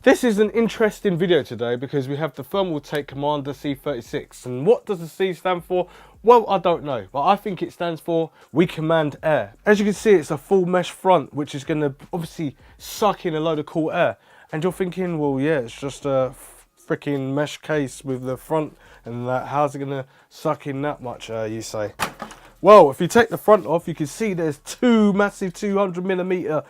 This is an interesting video today because we have the Thermaltake Commander C36. And what does the C stand for? Well, I don't know, but I think it stands for We Command Air. As you can see, it's a full mesh front, which is going to obviously suck in a load of cool air. And you're thinking, well, yeah, it's just a freaking mesh case with the front and that. How's it going to suck in that much, you say? Well, if you take the front off, you can see there's two massive 200mm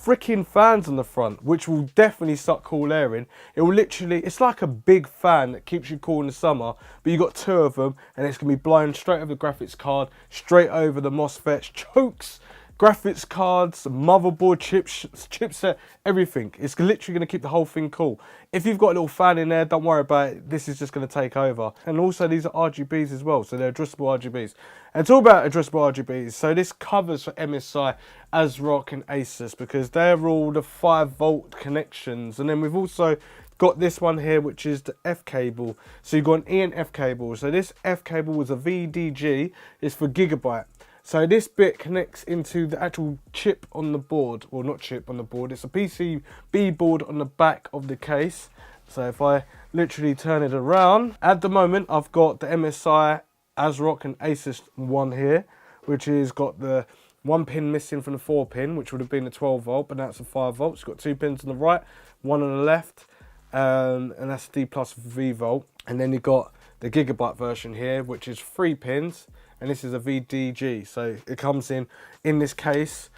freaking fans on the front, which will definitely suck cool air in. It will literally, it's like a big fan that keeps you cool in the summer, but you got two of them and it's going to be blown straight over the graphics card, straight over the MOSFETs, chokes, graphics cards, motherboard, chipset, everything. It's literally going to keep the whole thing cool. If you've got a little fan in there, don't worry about it. This is just going to take over. And also these are RGBs as well, so they're addressable RGBs. And talk about addressable RGBs. So this covers for MSI, ASRock and Asus because they're all the 5-volt connections. And then we've also got this one here, which is the F cable. So you've got an E and F cable. So this F cable was a VDG, it's for gigabyte. So this bit connects into the actual chip on the board, or not chip on the board, it's a PCB board on the back of the case. So if I literally turn it around, at the moment I've got the MSI, ASRock and Asus one here, which has got the 1 pin missing from the 4 pin, which would have been a 12 volt, but now it's a 5 volt. It's got 2 pins on the right, 1 on the left, and that's D plus V volt. And then you've got the gigabyte version here, which is 3 pins. And this is a VDG, so it comes in this case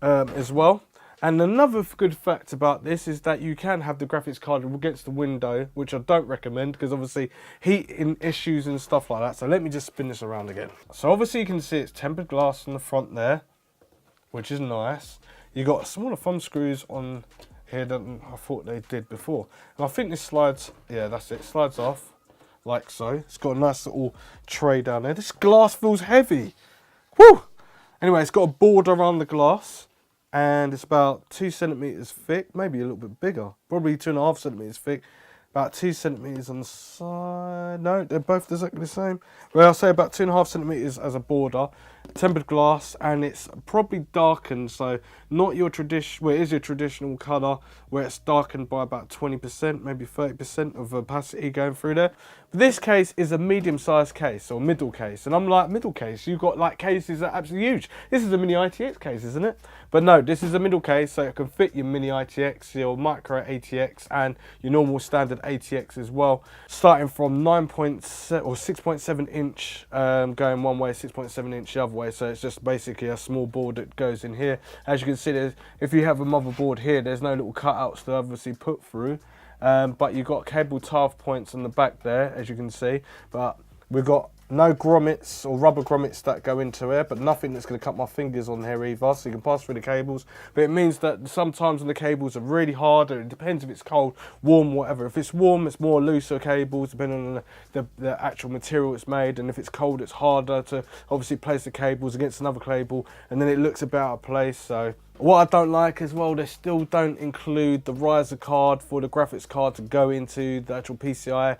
as well. And another good fact about this is that you can have the graphics card against the window, which I don't recommend because obviously heating issues and stuff like that. So let me just spin this around again. So obviously you can see it's tempered glass on the front there, which is nice. You got smaller thumb screws on here than I thought they did before. And I think this slides, yeah, that's it, slides off. Like so. It's got a nice little tray down there. This glass feels heavy. Woo! Anyway, it's got a border around the glass and it's about 2 centimeters thick, maybe a little bit bigger, probably 2.5 centimeters thick, about 2 centimeters on the side. No, they're both exactly the same. Well, I'll say about 2.5 centimeters as a border, tempered glass, and it's probably darkened, so not your traditional, well, it is your traditional colour where it's darkened by about 20%, maybe 30% of opacity going through there. But this case is a medium-sized case or middle case, and I'm like, middle case, you've got like cases that are absolutely huge. This is a mini ITX case, isn't it? But no, this is a middle case, so it can fit your mini ITX, your micro ATX, and your normal standard ATX as well. Starting from 9.7 or 6.7 inch going one way, 6.7 inch the other way. So it's just basically a small board that goes in here. As you can see, if you have a motherboard here, there's no little cutouts to obviously put through. But you've got cable taft points on the back there, as you can see. But we've got no grommets or rubber grommets that go into here, but nothing that's going to cut my fingers on here either, so you can pass through the cables. But it means that sometimes when the cables are really hard, and it depends if it's cold, warm, whatever. If it's warm, it's more looser cables, depending on the actual material it's made, and if it's cold, it's harder to obviously place the cables against another cable, and then it looks a bit out of place. So what I don't like as well, they still don't include the riser card for the graphics card to go into the actual PCI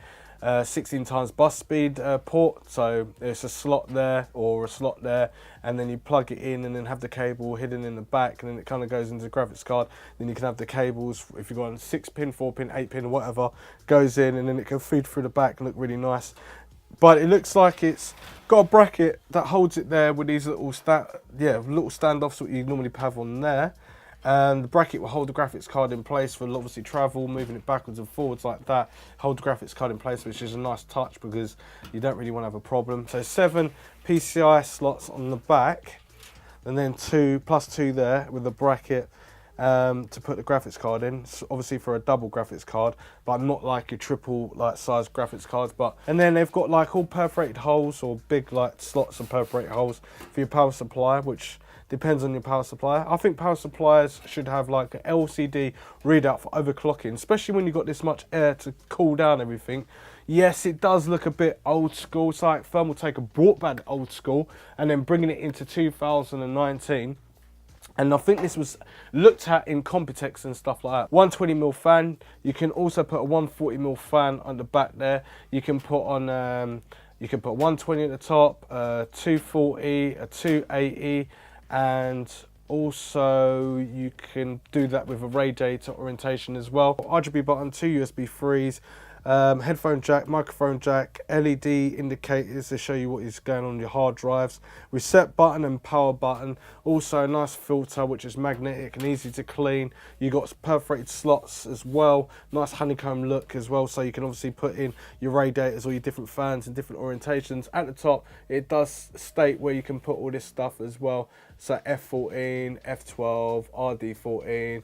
16 times bus speed port. So it's a slot there or a slot there, and then you plug it in and then have the cable hidden in the back, and then it kind of goes into the graphics card. Then you can have the cables, if you've got a 6 pin, 4 pin, 8 pin, whatever, goes in, and then it can feed through the back and look really nice. But it looks like it's got a bracket that holds it there with these little little standoffs that you normally have on there. And the bracket will hold the graphics card in place for obviously travel, moving it backwards and forwards like that. Hold the graphics card in place, which is a nice touch because you don't really want to have a problem. So 7 PCI slots on the back, and then 2 plus 2 there with the bracket to put the graphics card in. It's obviously for a double graphics card, but not like your triple like size graphics cards. And then they've got like all perforated holes or big like slots and perforated holes for your power supply, which depends on your power supply. I think power suppliers should have like an LCD readout for overclocking, especially when you've got this much air to cool down everything. Yes, it does look a bit old school. It's like Thermaltake brought back old school and then bringing it into 2019. And I think this was looked at in Computex and stuff like that. 120mm fan. You can also put a 140mm fan on the back there. You can put on, you can put 120 at the top, 240, a 280, and Also, you can do that with a radiator orientation as well. RGB button, 2 USB 3s, headphone jack, microphone jack, LED indicators to show you what is going on your hard drives, reset button and power button. Also a nice filter which is magnetic and easy to clean. You got perforated slots as well, nice honeycomb look as well, so you can obviously put in your radiators or your different fans in different orientations. At the top it does state where you can put all this stuff as well, so F14, F12, RD14,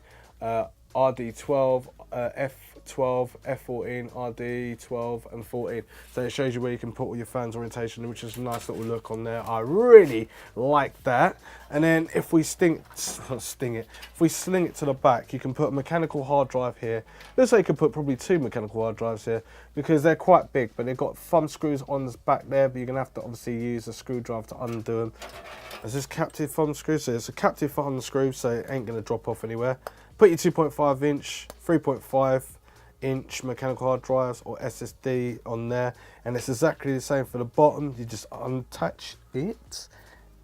RD12, F12, F14, RD12 and 14. So it shows you where you can put all your fans orientation, which is a nice little look on there. I really like that. And then if we sling it to the back, you can put a mechanical hard drive here. Looks like you could put probably 2 mechanical hard drives here because they're quite big, but they've got thumb screws on the back there, but you're gonna have to obviously use a screwdriver to undo them. Is this captive thumb screw? So it's a captive thumb screw, so it ain't gonna drop off anywhere. Put your 2.5 inch, 3.5 inch mechanical hard drives or SSD on there, and it's exactly the same for the bottom. You just unattach it.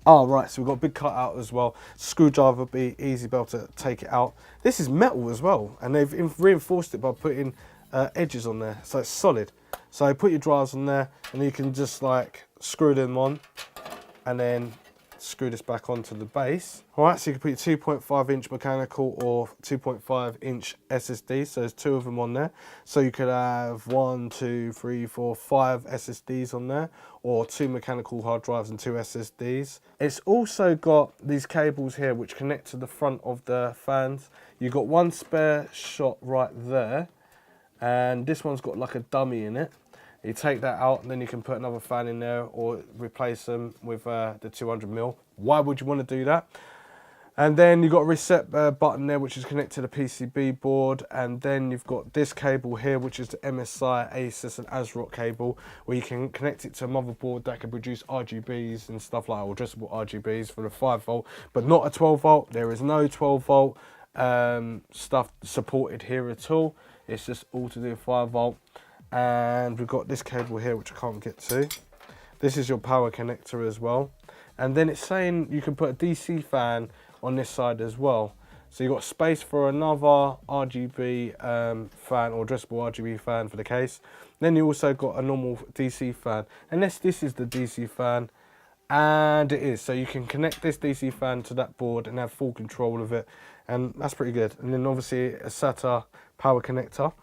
Oh right, so we've got a big cutout as well. Screwdriver would be easy, be able to take it out. This is metal as well, and they've reinforced it by putting edges on there, so it's solid. So put your drives on there, and you can just like screw them on, and then screw this back onto the base. All right, so you can put your 2.5 inch mechanical or 2.5 inch SSD. So there's 2 of them on there. So you could have 1, 2, 3, 4, 5 SSDs on there, or 2 mechanical hard drives and 2 SSDs. It's also got these cables here which connect to the front of the fans. You've got 1 spare shot right there, and this one's got like a dummy in it. You take that out and then you can put another fan in there or replace them with the 200mm. Why would you want to do that? And then you've got a reset button there which is connected to the PCB board, and then you've got this cable here which is the MSI, ASUS and ASRock cable, where you can connect it to a motherboard that can produce RGBs and stuff like that, or addressable RGBs for the 5V, but not a 12V. There is no 12V stuff supported here at all. It's just all to do with 5V. And we've got this cable here which I can't get to. This is your power connector as well, and then it's saying you can put a DC fan on this side as well, so you've got space for another RGB fan or addressable RGB fan for the case. Then you also got a normal DC fan, and this is the DC fan, and it is, so you can connect this DC fan to that board and have full control of it, and that's pretty good. And then obviously a SATA power connector.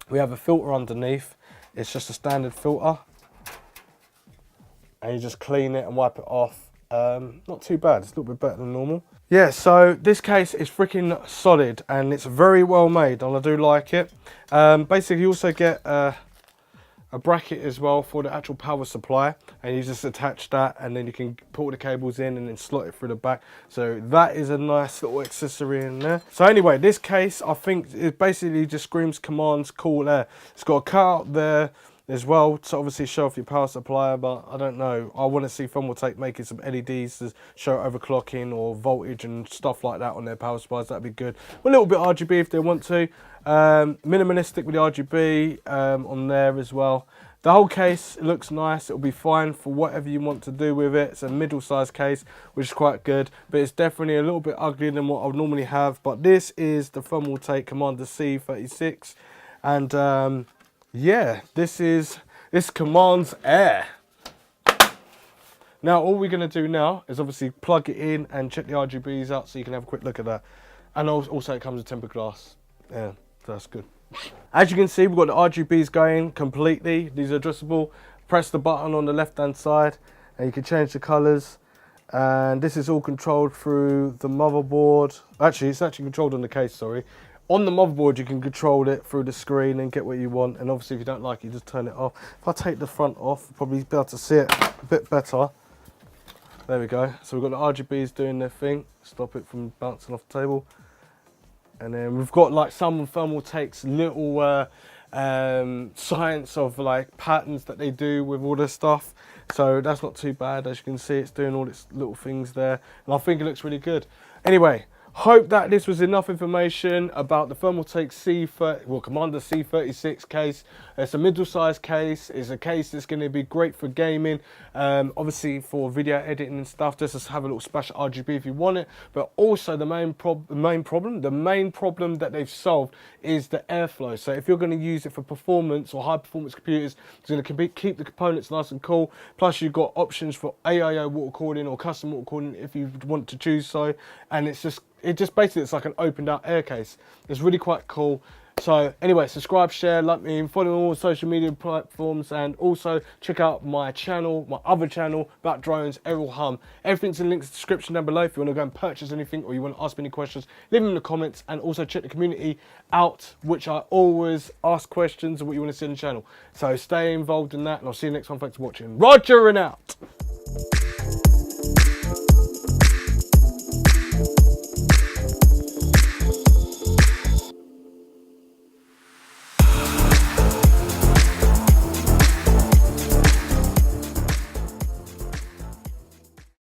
We have a filter underneath. It's just a standard filter, and you just clean it and wipe it off. Not too bad, it's a little bit better than normal. Yeah, so this case is freaking solid and it's very well made, and I do like it. Basically you also get a bracket as well for the actual power supply, and you just attach that and then you can put all the cables in and then slot it through the back. So that is a nice little accessory in there. So anyway, this case I think it basically just screams Command's cool air. It's got a cutout there as well to obviously show off your power supply, but I don't know, I want to see Thermaltake making some LEDs to show overclocking or voltage and stuff like that on their power supplies. That'd be good. A little bit RGB if they want to. Minimalistic with the RGB on there as well. The whole case, it looks nice. It'll be fine for whatever you want to do with it. It's a middle-sized case, which is quite good, but it's definitely a little bit uglier than what I would normally have. But this is the Thermaltake Commander C36, and yeah, this commands air. Now all we're going to do now is obviously plug it in and check the RGBs out so you can have a quick look at that. And also it comes with tempered glass. Yeah, that's good. As you can see, we've got the RGBs going completely. These are adjustable. Press the button on the left hand side and you can change the colours. And this is all controlled through the motherboard. Actually, it's actually controlled on the case, sorry. On the motherboard, you can control it through the screen and get what you want. And obviously, if you don't like it, you just turn it off. If I take the front off, you'll probably be able to see it a bit better. There we go. So we've got the RGBs doing their thing. Stop it from bouncing off the table. And then we've got like some Thermaltake's little science of like patterns that they do with all this stuff. So that's not too bad. As you can see, it's doing all its little things there. And I think it looks really good. Anyway, Hope that this was enough information about the Thermaltake Commander C36 case. It's a middle-sized case. It's a case that's going to be great for gaming, obviously for video editing and stuff. Just to have a little splash of RGB if you want it. But also the main problem that they've solved is the airflow. So if you're going to use it for performance or high-performance computers, it's going to keep the components nice and cool. Plus, you've got options for AIO water cooling or custom water cooling if you want to choose so. And it just basically, it's like an opened out air case. It's really quite cool. So anyway, subscribe, share, like me, and follow me on all social media platforms, and also check out my channel, my other channel about drones, Errol Hum. Everything's in the links in the description down below. If you want to go and purchase anything or you want to ask me any questions, leave them in the comments, and also check the community out, which I always ask questions of what you want to see on the channel. So stay involved in that, and I'll see you next one. Thanks for watching. Roger and out.